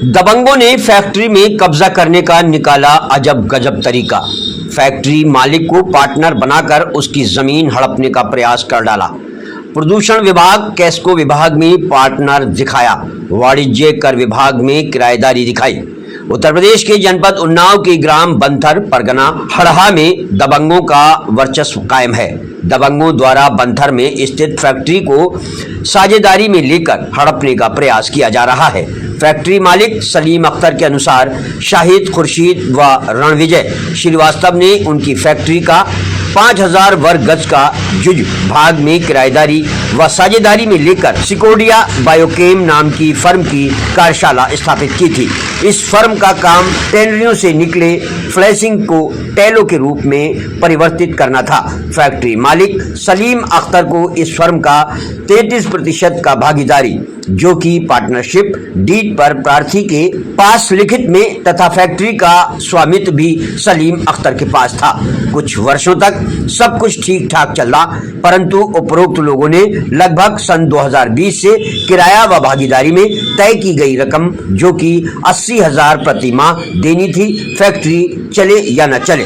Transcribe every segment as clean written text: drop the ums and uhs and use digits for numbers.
दबंगों ने फैक्ट्री में कब्जा करने का निकाला अजब गजब तरीका। फैक्ट्री मालिक को पार्टनर बनाकर उसकी जमीन हड़पने का प्रयास कर डाला। प्रदूषण विभाग, कैस्को विभाग में पार्टनर दिखाया, वाणिज्य कर विभाग में किराएदारी दिखाई। उत्तर प्रदेश के जनपद उन्नाव के ग्राम बंथर, परगना हड़हा में दबंगों का वर्चस्व कायम है। दबंगों द्वारा बंथर में स्थित फैक्ट्री को साझेदारी में लेकर हड़पने का प्रयास किया जा रहा है। फैक्ट्री मालिक सलीम अख्तर के अनुसार शाहिद खुर्शीद व रणविजय श्रीवास्तव ने उनकी फैक्ट्री का 5000 वर्ग गज का जुज भाग में किराएदारी व साझेदारी में लेकर सिकोडिया बायोकेम नाम की फर्म की कार्यशाला स्थापित की थी। इस फर्म का काम टेनरियों से निकले फ्लैशिंग को टैलों के रूप में परिवर्तित करना था। फैक्ट्री मालिक सलीम अख्तर को इस फर्म का 33% का भागीदारी, जो कि पार्टनरशिप डीड पर प्रार्थी के पास लिखित में तथा फैक्ट्री का स्वामित्व भी सलीम अख्तर के पास था। कुछ वर्षों तक सब कुछ ठीक ठाक चला, परंतु उपरोक्त लोगों ने लगभग सन 2020 से किराया व भागीदारी में तय की गई रकम, जो कि 80,000 प्रति माह देनी थी, फैक्ट्री चले या न चले,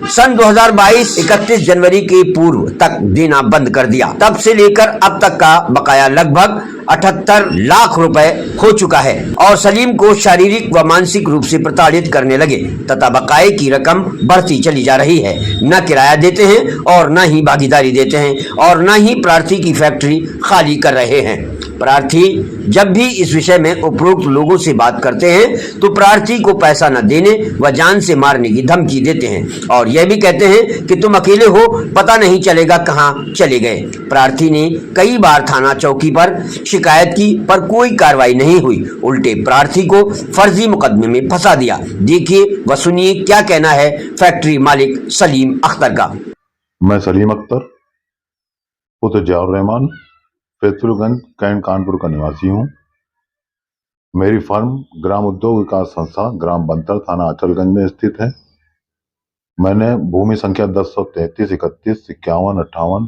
सन 2022 31 जनवरी के पूर्व तक देना बंद कर दिया। तब से लेकर अब तक का बकाया लगभग 78 लाख रुपए हो चुका है और सलीम को शारीरिक व मानसिक रूप से प्रताड़ित करने लगे तथा बकाये की रकम बढ़ती चली जा रही है। न किराया देते हैं और न ही भागीदारी देते हैं और न ही प्रार्थी की फैक्ट्री खाली कर रहे हैं। प्रार्थी जब भी इस विषय में उपरोक्त लोगों से बात करते हैं तो प्रार्थी को पैसा न देने व जान से मारने की धमकी देते हैं और यह भी कहते हैं कि तुम अकेले हो, पता नहीं चलेगा कहां चले गए। प्रार्थी ने कई बार थाना चौकी पर शिकायत की पर कोई कार्रवाई नहीं हुई, उल्टे प्रार्थी को फर्जी मुकदमे में फंसा दिया। देखिए व सुनिए क्या कहना है फैक्ट्री मालिक सलीम अख्तर का। मैं सलीम अख्तर पुत्र जियाउर रहमान फैसलगंज कैंट कानपुर का निवासी हूँ। मेरी फर्म ग्राम उद्योग विकास संस्था ग्राम बंतर थाना अचलगंज में स्थित है। मैंने भूमि संख्या 1033 31 51 58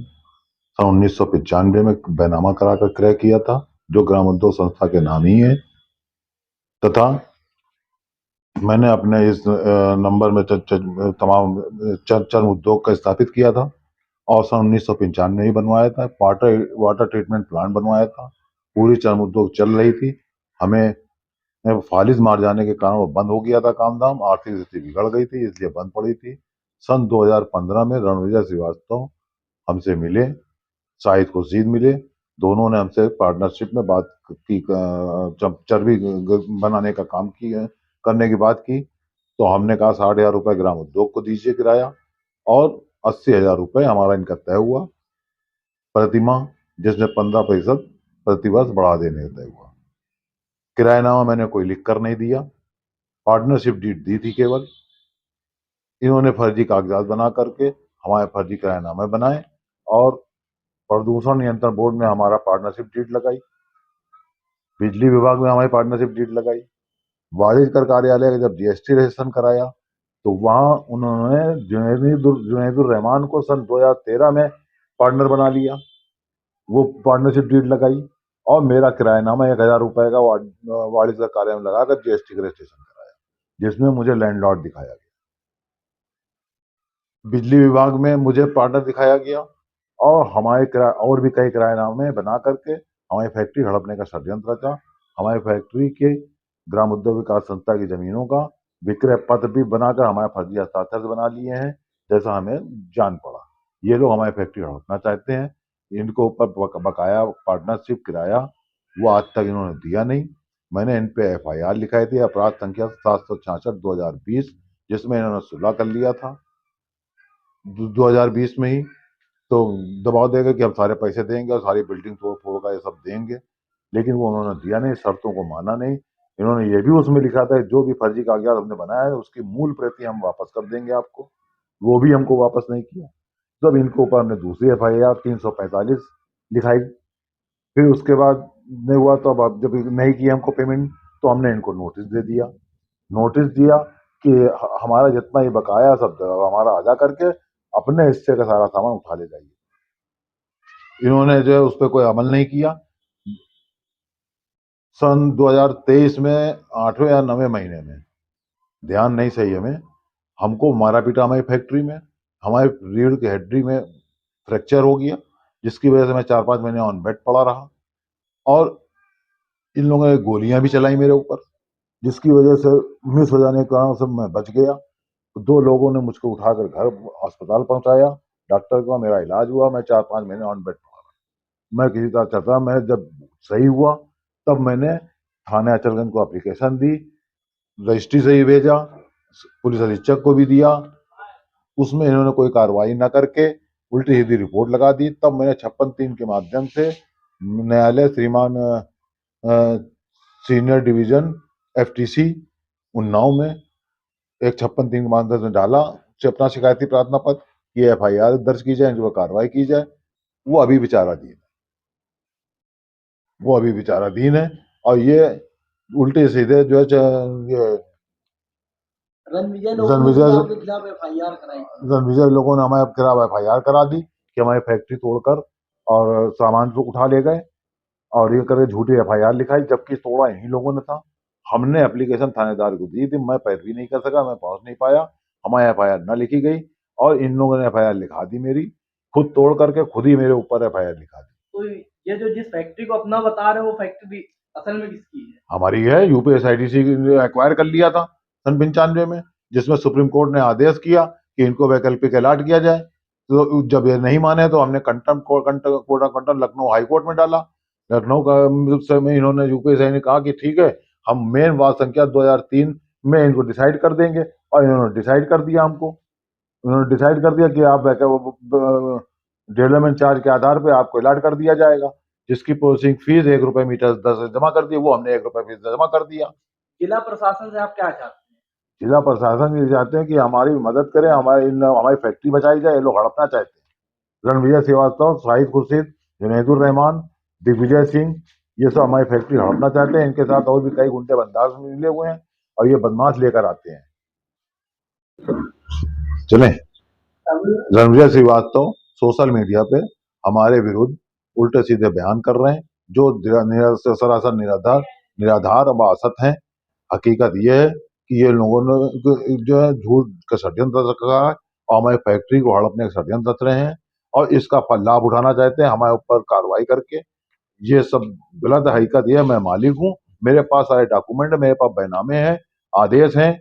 सन 1995 में बैनामा कराकर क्रय किया था, जो ग्राम उद्योग संस्था के नाम ही है, तथा मैंने अपने इस नंबर में तमाम चर्म उद्योग का स्थापित किया था और सन 1995 में ही बनवाया था। वाटर ट्रीटमेंट प्लांट बनवाया था। पूरी चर्म उद्योग चल रही थी। हमें फालिज मार जाने के कारण वो बंद हो गया था काम धाम, आर्थिक स्थिति बिगड़ गई थी, इसलिए बंद पड़ी थी। सन 2015 में रणविजय श्रीवास्तव हमसे मिले, शाहिद खुर्शीद मिले, दोनों ने हमसे पार्टनरशिप में बात की, चर्बी बनाने का काम करने की बात की। तो हमने कहा 60,000 रुपये ग्राम उद्योग को दीजिए किराया और 80,000 रुपये हमारा इनका तय हुआ प्रतिमाह, जिसमें 15% प्रतिवर्ष बढ़ा देने का तय हुआ। किरायानामा मैंने कोई लिख कर नहीं दिया, पार्टनरशिप डीड दी थी केवल। इन्होंने फर्जी कागजात बना करके हमारे फर्जी किरायानामे बनाए और प्रदूषण नियंत्रण बोर्ड में हमारा पार्टनरशिप डीड लगाई, बिजली विभाग में हमारी पार्टनरशिप डीड लगाई, वाणिज्य कर कार्यालय का जब जीएसटी रजिस्ट्रेशन कराया तो वहां उन्होंने जुनैदुर रहमान को सन 2013 में पार्टनर बना लिया, वो पार्टनरशिप डीड लगाई और मेरा किरायानामा 1,000 रुपए का वाणिज्य कार्यालय में लगाकर जीएसटी का रजिस्ट्रेशन कराया, जिसमें मुझे लैंडलॉर्ड दिखाया गया। बिजली विभाग में मुझे पार्टनर दिखाया गया और हमारे और भी कई किरायानामे बना करके हमारी फैक्ट्री हड़पने का षड्यंत्र रचा। हमारी फैक्ट्री के ग्राम उद्योग विकास संस्था की जमीनों का विक्रय पत्र भी बनाकर हमारे फर्जी हस्ताक्षर बना लिए हैं, जैसा हमें जान पड़ा। ये लोग हमारी फैक्ट्री हड़पना चाहते हैं। इनको ऊपर बकाया पार्टनरशिप किराया वो आज तक इन्होंने दिया नहीं। मैंने इन पे FIR लिखाई थी, अपराध संख्या 766/2020, जिसमें इन्होंने सुलह कर लिया था 2020 में ही। तो दबाव देगा कि हम सारे पैसे देंगे और सारी बिल्डिंग तोड़ फोड़ का ये सब देंगे, लेकिन वो उन्होंने दिया नहीं, शर्तों को माना नहीं। इन्होंने ये भी उसमें लिखा था जो भी फर्जी कागजात हमने बनाया है उसकी मूल प्रति हम वापस कर देंगे आपको, वो भी हमको वापस नहीं किया। जब इनके ऊपर हमने दूसरी FIR 345 लिखाई, फिर उसके बाद नहीं हुआ तो अब जब नहीं किया हमको पेमेंट तो हमने इनको नोटिस दिया कि हमारा जितना ये बकाया सब हमारा अदा करके अपने हिस्से का सारा सामान उठा ले जाइए। इन्होंने जो है उस पर कोई अमल नहीं किया। सन 2023 में 8वें या 9वें महीने में, ध्यान नहीं सही हमें, हमको मारा पीटा हमारी फैक्ट्री में, हमारे रीढ़ की हड्डी में फ्रैक्चर हो गया, जिसकी वजह से मैं 4-5 महीने ऑन बेड पड़ा रहा। और इन लोगों ने गोलियां भी चलाई मेरे ऊपर, जिसकी वजह से मिस हो जाने के कारण से मैं बच गया। तो 2 लोगों ने मुझको उठाकर घर अस्पताल पहुंचाया, डॉक्टर का मेरा इलाज हुआ, मैं 4-5 महीने ऑन बेड पड़ा रहा। मैं किसी तरह चलता, मैं जब सही हुआ तब मैंने थाने अचलगंज को एप्लीकेशन दी, रजिस्ट्री से ही भेजा, पुलिस अधीक्षक को भी दिया। उसमें इन्होंने कोई कार्रवाई न करके उल्टी सीधी रिपोर्ट लगा दी। तब मैंने 56(3) के माध्यम से न्यायालय श्रीमान सीनियर डिवीजन FTC उन्नाव में एक 56(3) के माध्यम से डाला से अपना शिकायती प्रार्थना पत्र, ये FIR दर्ज की जाए, इनके ऊपर कार्रवाई की जाए। वो अभी विचाराधीन है। और ये उल्टे सीधे जो है ये रणविजय लोगों ने हमारे खिलाफ FIR करा दी कि हमारी फैक्ट्री तोड़कर और सामान को उठा ले गए, और ये करके झूठी FIR लिखाई, जबकि तोड़ा इन्हीं लोगों ने था। हमने एप्लीकेशन थानेदार को दी थी, मैं पैरवी नहीं कर सका, मैं पहुंच नहीं पाया, हमारी FIR न लिखी गई और इन लोगों ने FIR लिखा दी मेरी, खुद तोड़ करके खुद ही मेरे ऊपर FIR लिखा दी। तो ये जो जिस फैक्ट्री को अपना बता रहे हो, वो फैक्ट्री असल में किसकी है? हमारी है, UPSIDC ने एक्वायर कर लिया था सन 95 में, जिसमें सुप्रीम कोर्ट ने आदेश किया कि इनको वैकल्पिक अलाट किया जाए। तो जब ये नहीं माने तो हमने contempt court of contempt Lucknow high court में डाला। लखनऊ का में इन्होंने UPSI ने कहा कि ठीक है, हम मेन वाद संख्या 2003 में इनको डिसाइड कर देंगे, और इन्होंने डिसाइड कर दिया हमको। उन्होंने डिसाइड कर दिया कि आप डेवलपमेंट चार्ज के आधार पे आपको अलाट कर दिया जाएगा, जिसकी प्रोसेसिंग फीस ₹1 मीटर 10 जमा कर दी, वो हमने ₹1 फीस जमा कर दिया। जिला प्रशासन से आप क्या चाहते हैं? जिला प्रशासन ये चाहते हैं कि हमारी मदद करें, हमारी फैक्ट्री बचाई जाए। ये लोग हड़पना चाहते हैं। रणविजय श्रीवास्तव, शाहिद खुर्शीद, जुनैदुर रहमान, दिग्विजय सिंह, ये सब हमारी फैक्ट्री हड़पना चाहते हैं। इनके साथ और भी कई गुंडे बंदाज मिले हुए हैं, और ये बदमाश लेकर आते हैं। चले, रणविजय श्रीवास्तव सोशल मीडिया पे हमारे विरुद्ध उल्टे सीधे बयान कर रहे हैं, जो सरासर निराधार और असत हैं। हकीकत यह है कि ये लोगों ने जो है झूठ का षड्यंत्र रखा है, और हमारी फैक्ट्री को हड़पने का षड्यंत्र रच रहे हैं, और इसका लाभ उठाना चाहते हैं हमारे ऊपर कार्रवाई करके। ये सब गलत है। हकीकत यह है, मैं मालिक हूँ, मेरे पास सारे डॉक्यूमेंट है, मेरे पास बैनामे हैं, आदेश हैं,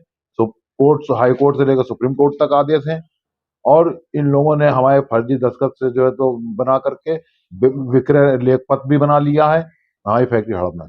कोर्ट हाई कोर्ट से लेकर सुप्रीम कोर्ट तक आदेश हैं, और इन लोगों ने हमारे फर्जी दस्तखत से जो है तो बना करके विक्रय लेखपत्र भी बना लिया है। हमारी फैक्ट्री हड़पना